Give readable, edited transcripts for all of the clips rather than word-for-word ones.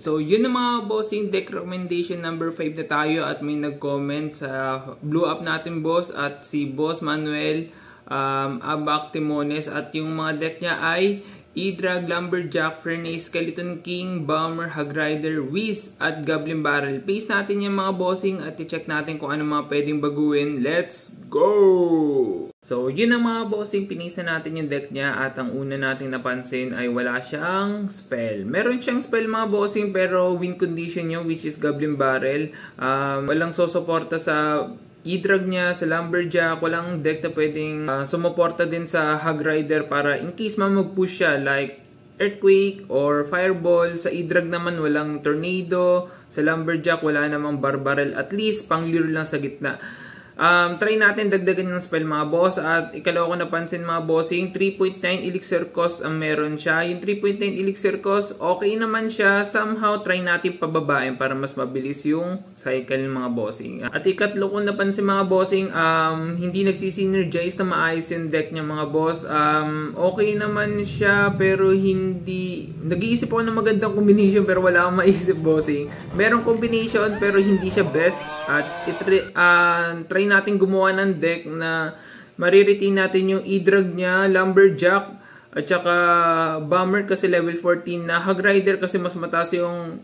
So, yun ang mga bossing deck recommendation number 5 na tayo at may nag-comment sa blue up natin boss at si Boss Manuel Abac Timones at yung mga deck niya ay E-Drag, Lumberjack, Furnace, Skeleton King, Bomber, Hag Rider, Whiz at Goblin Barrel. Paste natin yung mga bossing at i-check natin kung ano mga pwedeng baguhin. Let's go! So, yun ang mga bossing. Pinista natin yung deck niya at ang una nating napansin ay wala siyang spell. Meron siyang spell mga bossing pero win condition nyo which is Goblin Barrel. Walang sosuporta sa E-Drag niya, sa Lumberjack, walang deck na pwedeng sumuporta din sa Hag Rider para in case mag-push siya like Earthquake or Fireball. Sa E-Drag naman walang Tornado, sa Lumberjack wala namang Barbarel, at least pang lure lang sa gitna. Try natin dagdagan ng spell mga boss at ikalawa ko napansin mga bossing 3.9 elixir cost ang meron siya. Yung 3.9 elixir cost okay naman siya, somehow try natin pababain para mas mabilis yung cycle ng mga bossing. At ikatlo ko napansin mga bossing hindi nagsisinergize na maayos yung deck niya mga boss. Okay naman siya pero hindi nag-iisip ako ng magandang combination pero wala akong maisip bossing. Merong combination pero hindi siya best at try natin gumawa ng deck na mariretain natin yung E-Drag niya, Lumberjack at saka Bomber kasi level 14 na, Hag Rider kasi mas mataas yung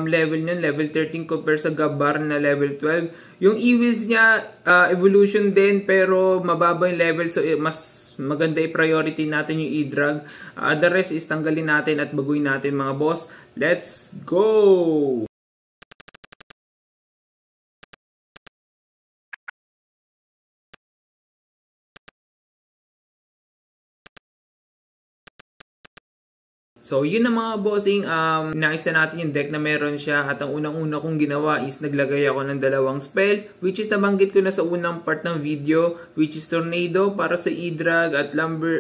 level niya, level 13 compare sa Gabbar na level 12. Yung E-Wiz niya evolution din pero mababa yung level so mas maganda i-priority natin yung E-Drag. The rest is tanggalin natin at baguhin natin mga boss. Let's go! So, yun ang mga bossing. Naayos na natin yung deck na meron siya. At ang unang-una kong ginawa is naglagay ako ng dalawang spell. Which is nabanggit ko na sa unang part ng video. Which is Tornado para sa E-Drag at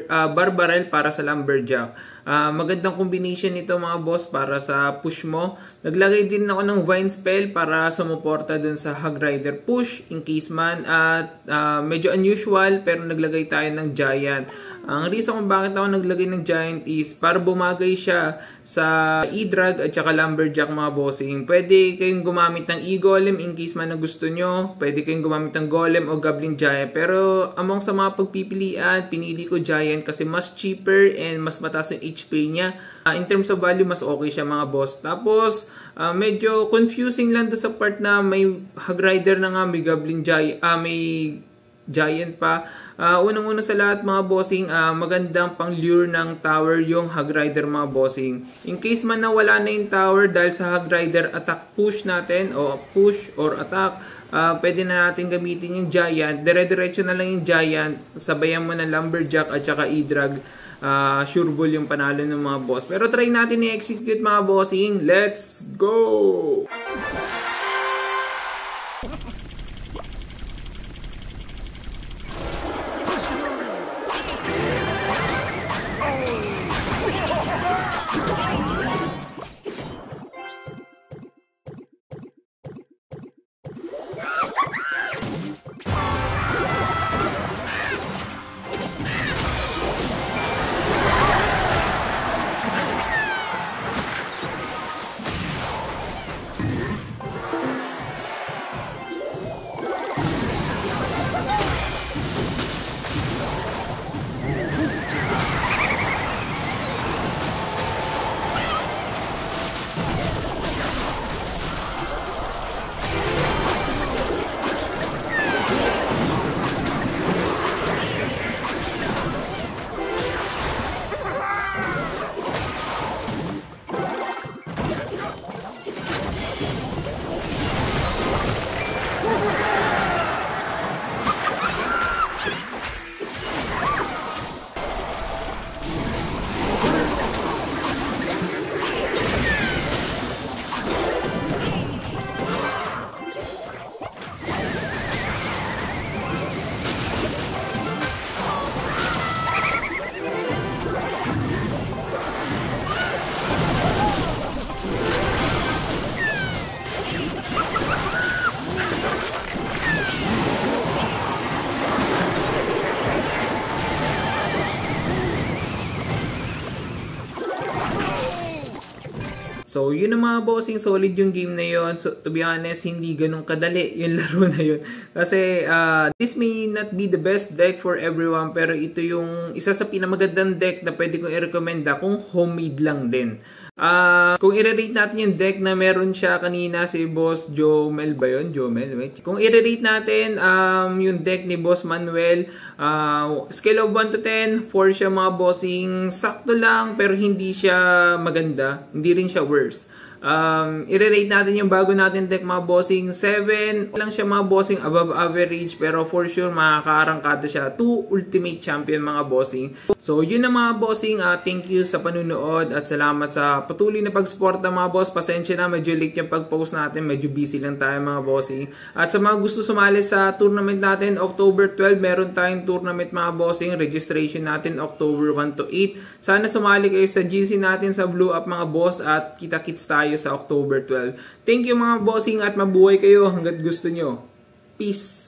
Barbarel para sa Lumberjack. Magandang combination nito mga boss para sa push mo. Naglagay din ako ng Vine spell para sumuporta dun sa Hag Rider push in case man. At medyo unusual pero naglagay tayo ng Giant. Ang reason kung bakit ako naglagay ng Giant is para bumagay siya sa E-Drag at saka Lumberjack mga bossing. Pwede kayong gumamit ng E-Golem in case man na gusto nyo. Pwede kayong gumamit ng Golem o Goblin Giant. Pero among sa mga pagpipilian, pinili ko Giant kasi mas cheaper and mas mataas yung HP niya. In terms of value, mas okay siya mga boss. Tapos, medyo confusing lang doon sa part na may Hag Rider na nga, may Goblin Giant, may Giant pa. Unang-una sa lahat mga bossing, magandang pang lure ng tower yung Hag Rider mga bossing. In case man na wala na yung tower dahil sa Hag Rider attack push natin o push or attack, pwede na natin gamitin yung Giant. Dire-diretso na lang yung Giant, sabayan mo ng Lumberjack at saka E-Drag. Sure ball yung panalo ng mga boss. Pero try natin i-execute mga bossing. Let's go! So, yun ang mga bossing, solid yung game na yun. So, to be honest, hindi ganun kadali yung laro na yun. Kasi, this may not be the best deck for everyone, pero ito yung isa sa pinamagandang deck na pwede kong i-recommenda kung homemade lang din. Kung i-rate natin yung deck na meron siya kanina, si Boss Jomel ba yun? Jomel, wait. Kung i-rate natin yung deck ni Boss Manuel, scale of 1 to 10, 4 siya mga bossing. Sakto lang, pero hindi siya maganda. Hindi rin siya worse. I-rate natin yung bago natin deck mga bossing, 7 lang siya mga bossing, above average, pero for sure makakaarangkada siya 2 ultimate champion mga bossing. So yun na mga bossing, thank you sa panunood at salamat sa patuloy na pag-suporta mga boss. Pasensya na, medyo late yung pag-post natin, medyo busy lang tayo mga bossing. At sa mga gusto sumali sa tournament natin, October 12 meron tayong tournament mga bossing. Registration natin October 1 to 8. Sana sumali kayo sa GC natin sa Blue Up mga boss at kita-kits tayo sa October 12. Thank you mga bossing at mabuhay kayo hanggat gusto nyo. Peace!